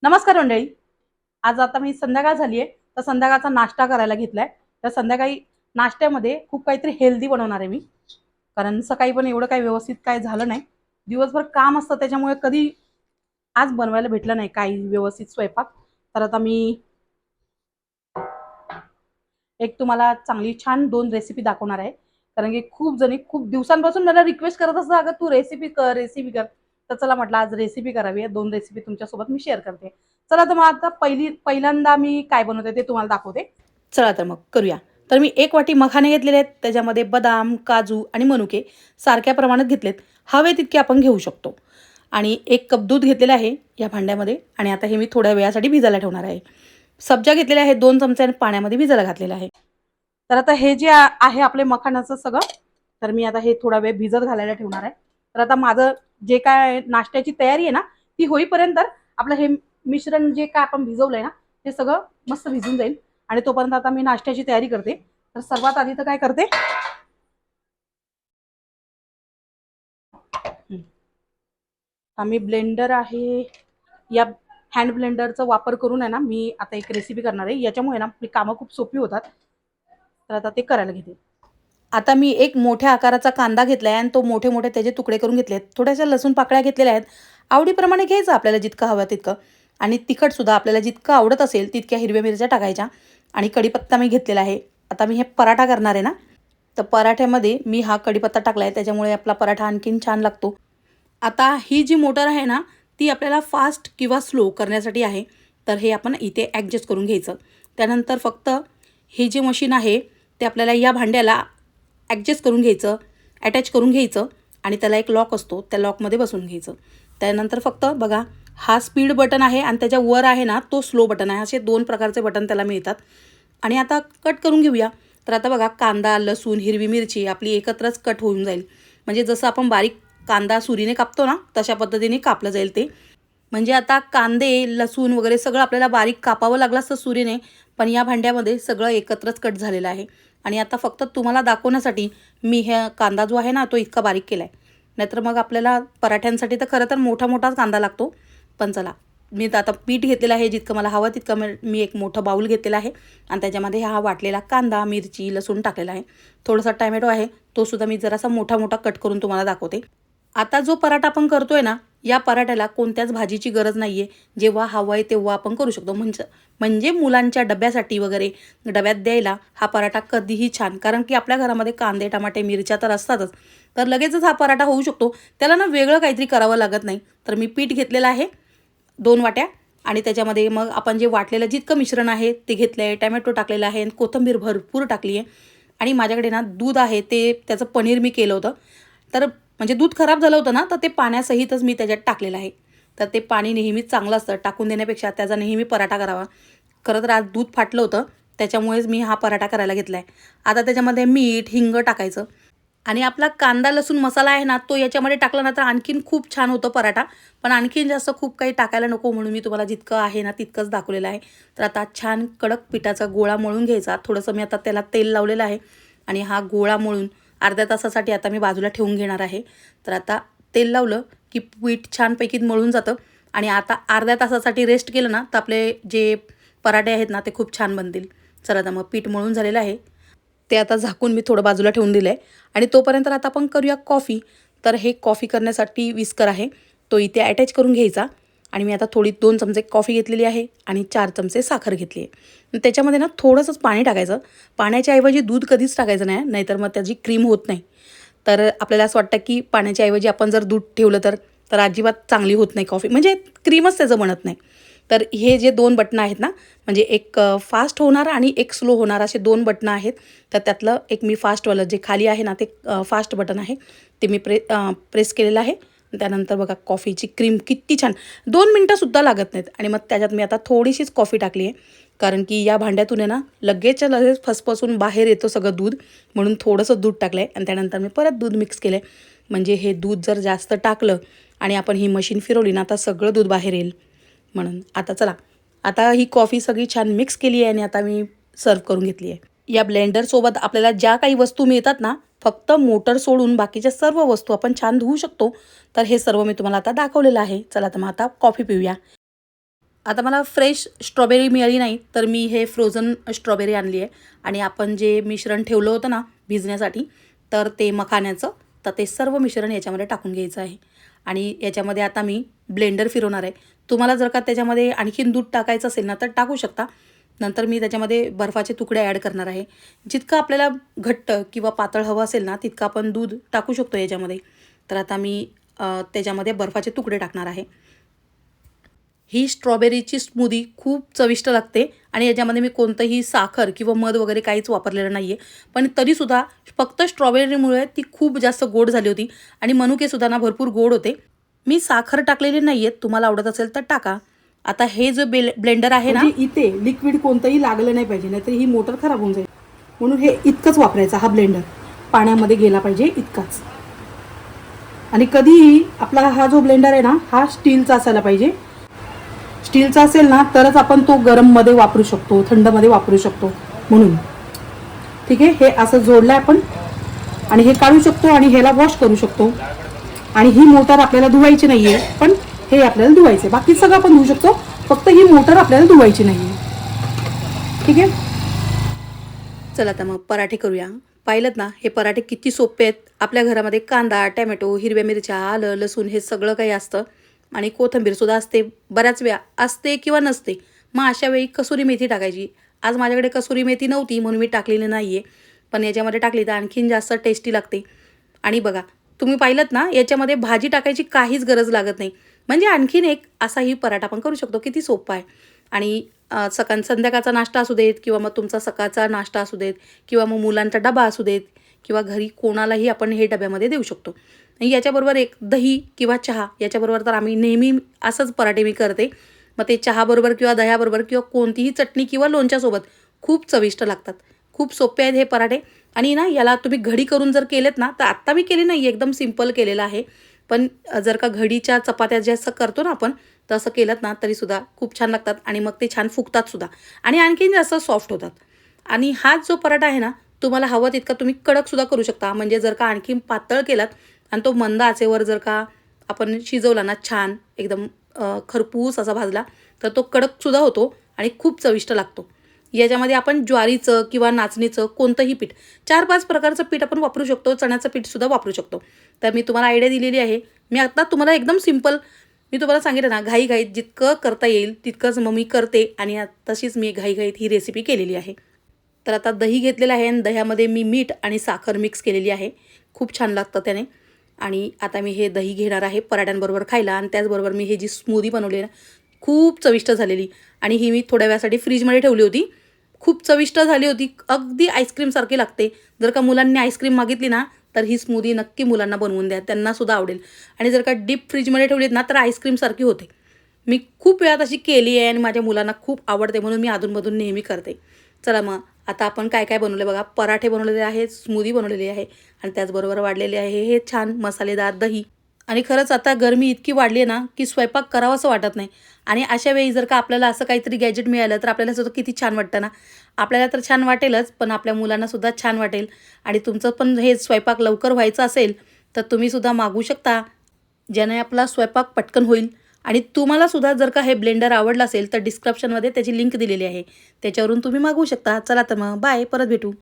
नमस्कार मंडळी. आज आता मी संध्याकाळ झाली आहे, तर संध्याकाळचा नाश्ता करायला घेतलाय. तर संध्याकाळी नाश्त्यामध्ये खूप काहीतरी हेल्दी बनवणार आहे मी. कारण सकाळी पण एवढं काही व्यवस्थित काय झालं नाही. दिवसभर काम असतं त्याच्यामुळे कधी आज बनवायला भेटलं नाही काही व्यवस्थित स्वयंपाक. तर आता मी एक तुम्हाला चांगली छान 2 रेसिपी दाखवणार आहे. कारण की खूप जणी खूप दिवसांपासून मला रिक्वेस्ट करत असतात, "अगं तू रेसिपी कर, रेसिपी कर." तर चला म्हटलं आज रेसिपी करावी आहे. 2 रेसिपी तुमच्यासोबत मी शेअर करते. चला तर मग आता पहिल्यांदा मी काय बनवते ते तुम्हाला दाखवते. चला तर मग करूया. तर मी 1 वाटी मखाने घेतलेले आहेत. त्याच्यामध्ये बदाम, काजू आणि मनुके सारख्या प्रमाणात घेतलेत. हवे तितके आपण घेऊ शकतो. आणि 1 कप दूध घेतलेलं आहे या भांड्यामध्ये आणि आता हे मी थोड्या वेळासाठी भिजायला ठेवणार आहे. सब्जा घेतलेले आहे 2 चमचे आणि पाण्यामध्ये भिजायला घातलेलं आहे. तर आता हे जे आहे आपले मखानाचं सगळं, तर मी आता हे थोडा वेळ भिजत घालायला ठेवणार आहे. तर आता माझं जे काय नाश्त्याची तयारी आहे ना, ती होईपर्यंत आपलं हे मिश्रण जे काय आपण भिजवलंय ना, ते सगळं मस्त भिजून जाईल आणि तोपर्यंत आता मी नाश्त्याची तयारी करते. तर सर्वात आधी तर काय करते, आम्ही ब्लेंडर आहे, या हँड ब्लेंडरचा वापर करून आहे ना, मी आता एक रेसिपी करणार आहे. याच्यामुळे ना आपली कामं खूप सोपी होतात. तर आता ते करायला घेते. आता मी एक मोठ्या आकाराचा कांदा घेतला आहे आणि तो मोठे-मोठे त्याचे तुकडे करून घेतले आहेत. थोड्याशा लसूण पाकळ्या घेतलेल्या आहेत. आवडीप्रमाणे घ्यायचं आपल्याला जितकं हवं तितकं आणि तिखटसुद्धा आपल्याला जितकं आवडत असेल तितक्या हिरव्या मिरच्या टाकायच्या आणि कढीपत्ता मी घेतलेला आहे. आता मी हे पराठा करणार आहे ना, तर पराठ्यामध्ये मी हा कढीपत्ता टाकला आहे त्याच्यामुळे आपला पराठा आणखीन छान लागतो. आता ही जी मोटर आहे ना, ती आपल्याला फास्ट किंवा स्लो करण्यासाठी आहे. तर हे आपण इथे ॲडजस्ट करून घ्यायचं. त्यानंतर फक्त हे जे मशीन आहे, ते आपल्याला या भांड्याला ॲडजस्ट करून घ्यायचं, अटॅच करून घ्यायचं आणि त्याला एक लॉक असतो, त्या लॉकमध्ये बसवून घ्यायचं. त्यानंतर फक्त बघा, हा स्पीड बटन आहे आणि त्याच्या वर आहे ना, तो स्लो बटन आहे. असे 2 प्रकारचे बटन त्याला मिळतात. आणि आता कट करून घेऊया. तर आता बघा कांदा, लसूण, हिरवी मिरची आपली एकत्रच कट होऊन जाईल. म्हणजे जसं आपण बारीक कांदा सुरीने कापतो ना, तशा पद्धतीने कापलं जाईल ते. म्हणजे आता कांदे, लसूण वगैरे सगळं आपल्याला बारीक कापावं लागलं असतं सुरीने, पण या भांड्यामध्ये सगळं एकत्रच कट झालेलं आहे. आणि आता फक्त तुम्हाला दाखवण्यासाठी मी हा कांदा जो आहे ना, तो इतका बारीक केला आहे. नाहीतर मग आपल्याला पराठ्यांसाठी तर खरं तर मोठा-मोठाच कांदा लागतो. पण चला, मी तर आता पीठ घेतलेलं आहे जितकं मला हवं तितकं मी एक मोठं बाऊल घेतलेला आहे आणि त्याच्यामध्ये हा वाटलेला कांदा, मिरची, लसूण टाकलेला आहे. थोडासा टोमॅटो आहे, तो सुद्धा मी जरासा मोठा-मोठा कट करून तुम्हाला दाखवते. आता जो पराठा आपण करतोय ना, या पराठ्याला कोणत्याच भाजीची गरज नाही आहे. जेव्हा हवं आहे तेव्हा आपण करू शकतो. म्हणजे मुलांच्या डब्यासाठी वगैरे डब्यात द्यायला हा पराठा कधीही छान. कारण की आपल्या घरामध्ये कांदे, टमाटे, मिरच्या तर असतातच. तर लगेचच हा पराठा होऊ शकतो. त्याला ना वेगळं काहीतरी करावं लागत नाही. तर मी पीठ घेतलेलं आहे 2 वाट्या आणि त्याच्यामध्ये मग आपण जे वाटलेलं जितकं मिश्रण आहे ते घेतलं आहे. टोमॅटो टाकलेला आहे आणि कोथिंबीर भरपूर टाकली आहे आणि माझ्याकडे ना दूध आहे ते त्याचं पनीर मी केलं होतं. तर म्हणजे दूध खराब झालं होतं ना, तर ते पाण्यासहितच मी त्याच्यात टाकलेलं आहे. तर ते पाणी नेहमीच चांगलं असतं. टाकून देण्यापेक्षा त्याचा नेहमी पराठा करावा. खरं तर आज दूध फाटलं होतं, त्याच्यामुळेच मी हा पराठा करायला घेतला आहे. आता त्याच्यामध्ये मीठ, हिंग टाकायचं आणि आपला कांदा, लसूण मसाला आहे ना, तो याच्यामध्ये टाकला ना, तर आणखीन खूप छान होतो पराठा. पण आणखीन जास्त खूप काही टाकायला नको म्हणून मी तुम्हाला जितकं आहे ना, तितकंच दाखवलेलं आहे. तर आता छान कडक पिठाचा गोळा मळून घ्यायचा. थोडंसं मी आता त्याला तेल लावलेलं आहे आणि हा गोळा मळून अर्ध्या तासासाठी आता मी बाजूला ठेवून घेणार आहे. तर आता तेल लावलं की पीठ छानपैकी मळून जातं आणि आता अर्ध्या तासासाठी रेस्ट केलं ना, तर आपले जे पराठे आहेत ना, ते खूप छान बनतील. चला आता मग पीठ मळून झालेलं आहे. ते आता झाकून मी थोडं बाजूला ठेवून दिलं आहे आणि तोपर्यंत आता आपण करूया कॉफी. तर हे कॉफी करण्यासाठी विस्कर आहे, तो इथे अटॅच करून घ्यायचा आणि मी आता थोडी 2 चमचे कॉफी घेतलेली आहे आणि 4 चमचे साखर घेतली आहे. त्याच्यामध्ये ना थोडंसंच पाणी टाकायचं. पाण्याच्या ऐवजी दूध कधीच टाकायचं नाही, नाहीतर मग त्याची क्रीम होत नाही. तर आपल्याला असं वाटतं की पाण्याच्या ऐवजी आपण जर दूध ठेवलं तर अजिबात चांगली होत नाही कॉफी, म्हणजे क्रीमच त्याचं बनत नाही. तर हे जे 2 बटणं आहेत ना, म्हणजे एक फास्ट होणार आणि एक स्लो होणार असे 2 बटणं आहेत. तर त्यातलं एक मी फास्टवालं जे खाली आहे ना, ते फास्ट बटन आहे. ते मी प्रेस केलेलं आहे. त्यानंतर बघा कॉफीची क्रीम किती छान 2 मिनटंसुद्धा लागत नाहीत आणि मग त्याच्यात मी आता थोडीशीच कॉफी टाकली आहे. कारण की या भांड्यातून आहे ना, लगेचच्या लगेच फसफसून बाहेर येतं सगळं दूध, म्हणून थोडंसं दूध टाकलं आहे आणि त्यानंतर मी परत दूध मिक्स केलं आहे. म्हणजे हे दूध जर जास्त टाकलं आणि आपण ही मशीन फिरवली ना, आता सगळं दूध बाहेर येईल म्हणून. आता चला, आता ही कॉफी सगळी छान मिक्स केली आहे आणि आता मी सर्व्ह करून घेतली आहे. या ब्लेंडरसोबत आपल्याला ज्या काही वस्तू मिळतात ना, फक्त मोटर सोडून बाकीच्या सर्व वस्तू आपण छान धुवू शकतो. तर हे सर्व मी तुम्हाला आता दाखवलेलं आहे. चला तर मग आता कॉफी पिऊया. आता मला फ्रेश स्ट्रॉबेरी मिळाली नाही, तर मी हे फ्रोझन स्ट्रॉबेरी आणली आहे. आणि आपण जे मिश्रण ठेवलं होतं ना भिजण्यासाठी, तर ते मखाण्याचं, तर ते सर्व मिश्रण याच्यामध्ये टाकून घ्यायचं आहे. आणि याच्यामध्ये आता मी ब्लेंडर फिरवणार आहे. तुम्हाला जर का त्याच्यामध्ये आणखीन दूध टाकायचं असेल ना तर टाकू शकता. नंतर मी त्याच्यामध्ये बर्फाचे तुकडे ॲड करणार आहे. जितकं आपल्याला घट्ट किंवा पातळ हवं असेल ना तितकं आपण दूध टाकू शकतो याच्यामध्ये. तर आता मी त्याच्यामध्ये बर्फाचे तुकडे टाकणार आहे. ही स्ट्रॉबेरीची स्मूदी खूप चविष्ट लागते आणि याच्यामध्ये मी कोणतंही साखर किंवा मध वगैरे काहीच वापरलेलं नाही आहे. पण तरीसुद्धा फक्त स्ट्रॉबेरीमुळे ती खूप जास्त गोड झाली होती आणि मनुकेसुद्धा ना भरपूर गोड होते. मी साखर टाकलेली नाही आहे, तुम्हाला आवडत असेल तर टाका. आता हे जो ब्लेंडर आहे ना, इथे लिक्विड कोणतंही लागलं नाही पाहिजे, नाहीतर ही मोटर खराब होऊन जाईल. म्हणून हे इतकंच वापरायचं. हा ब्लेंडर पाण्यामध्ये गेला पाहिजे इतकाच. आणि कधीही आपला हा जो ब्लेंडर आहे ना हा स्टीलचा असायला पाहिजे. स्टीलचा असेल ना तरच आपण तो गरममध्ये वापरू शकतो, थंडमध्ये वापरू शकतो. म्हणून ठीक आहे, हे असं जोडलं आपण आणि हे काढू शकतो आणि ह्याला वॉश करू शकतो. आणि ही मोटर आपल्याला धुवायची नाही आहे, पण हे आपल्याला धुवायचं. बाकी सगळं आपण धुवू शकतो, फक्त ही मोटर आपल्याला धुवायची नाही आहे. ठीक आहे, चला आता मग पराठे करूया. पाहिलं ना हे पराठे किती सोपे आहेत. आपल्या घरामध्ये कांदा, टॅमॅटो, हिरव्या मिरच्या, आलं, लसूण हे सगळं काही असतं आणि कोथिंबीरसुद्धा असते. बऱ्याच वेळा असते किंवा नसते. मग अशा वेळी कसुरी मेथी टाकायची. आज माझ्याकडे कसुरी मेथी नव्हती म्हणून मी टाकलेली नाही आहे, पण याच्यामध्ये टाकली तर आणखीन जास्त टेस्टी लागते. आणि बघा तुम्ही पाहिलंत ना याच्यामध्ये भाजी टाकायची काहीच गरज लागत नाही. म्हणजे आणखीन एक असाही पराठा आपण करू शकतो. किती सोपा आहे. आणि संध्याकाळचा नाश्ता असू देत किंवा मग तुमचा सकाळचा नाश्ता असू देत किंवा मग मुलांचा डबा असू देत किंवा घरी कोणालाही आपण हे डब्यामध्ये देऊ शकतो. आणि याच्याबरोबर एक दही किंवा चहा, याच्याबरोबर तर आम्ही नेहमी असंच पराठे मी करते. मग ते चहाबरोबर किंवा दह्याबरोबर किंवा कोणतीही चटणी किंवा लोणच्यासोबत खूप चविष्ट लागतात. खूप सोपे आहेत हे पराठे. आणि ना याला तुम्ही घडी करून जर केलेत ना, तर आत्ता मी केले नाही, एकदम सिंपल केलेलं आहे. पण जर का घडीच्या चपात्या असं करतो ना आपण, तसं केलं ना तरीसुद्धा खूप छान लागतात आणि मग ते छान फुगतात सुद्धा आणि आणखीन जास्त सॉफ्ट होतात. आणि हा जो पराठा आहे ना तुम्हाला हवं तितका तुम्ही कडकसुद्धा करू शकता. म्हणजे जर का आणखीन पातळ केलात आणि तो मंद आचेवर जर का आपण शिजवला ना छान एकदम खरपूस असा भाजला, तर तो कडकसुद्धा होतो आणि खूप चविष्ट लागतो. याच्यामध्ये आपण ज्वारीचं किंवा नाचणीचं कोणतंही पीठ, 4-5 प्रकारचं पीठ आपण वापरू शकतो. चण्याचं पीठसुद्धा वापरू शकतो. तर मी तुम्हाला आयडिया दिलेली आहे. मी आता तुम्हाला एकदम सिंपल मी तुम्हाला सांगितलं ना, घाईघाईत जितकं करता येईल तितकंच मग मी करते आणि तशीच मी घाईघाईत ही रेसिपी केलेली आहे. तर आता दही घेतलेलं आहे आणि दह्यामध्ये मी मीठ आणि साखर मिक्स केलेली आहे. खूप छान लागतं त्याने. आणि आता मी हे दही घेणार आहे पराठ्यांबरोबर खायला आणि त्याचबरोबर मी हे जी स्मूदी बनवली आहे ना, खूप चविष्ट झालेली आणि ही मी थोड्या वेळासाठी फ्रीजमध्ये ठेवली होती. खूप चविष्ट झाली होती. अगदी आईस्क्रीमसारखी लागते. जर का मुलांनी आईस्क्रीम मागितली ना, तर ही स्मूदी नक्की मुलांना बनवून द्या. त्यांनासुद्धा आवडेल. आणि जर का डीप फ्रीजमध्ये ठेवलीत ना, तर आईस्क्रीमसारखी होते. मी खूप वेळा तशी केली आहे आणि माझ्या मुलांना खूप आवडते म्हणून मी अधूनमधून नेहमी करते. चला मग आता आपण काय काय बनवलं बघा. पराठे बनवलेले आहेत, स्मूदी बनवलेली आहे आणि त्याचबरोबर वाढलेले आहे हे छान मसालेदार दही. आणि खरंच आता गरमी इतकी वाढली आहे ना, की स्वयंपाक करावासं वाटत नाही. आणि अशा वेळी जर का आपल्याला असं काहीतरी गॅजेट मिळालं तर आपल्याला सुद्धा किती छान वाटतं ना. आपल्याला तर छान वाटेलच, पण आपल्या मुलांनासुद्धा छान वाटेल. आणि तुमचं पण हे स्वयंपाक लवकर व्हायचं असेल तर तुम्हीसुद्धा मागू शकता, ज्याने आपला स्वयंपाक पटकन होईल. आणि तुम्हालासुद्धा जर का हे ब्लेंडर आवडलं असेल तर डिस्क्रिप्शनमध्ये त्याची लिंक दिलेली आहे, त्याच्यावरून तुम्ही मागवू शकता. चला तर मग बाय, परत भेटू.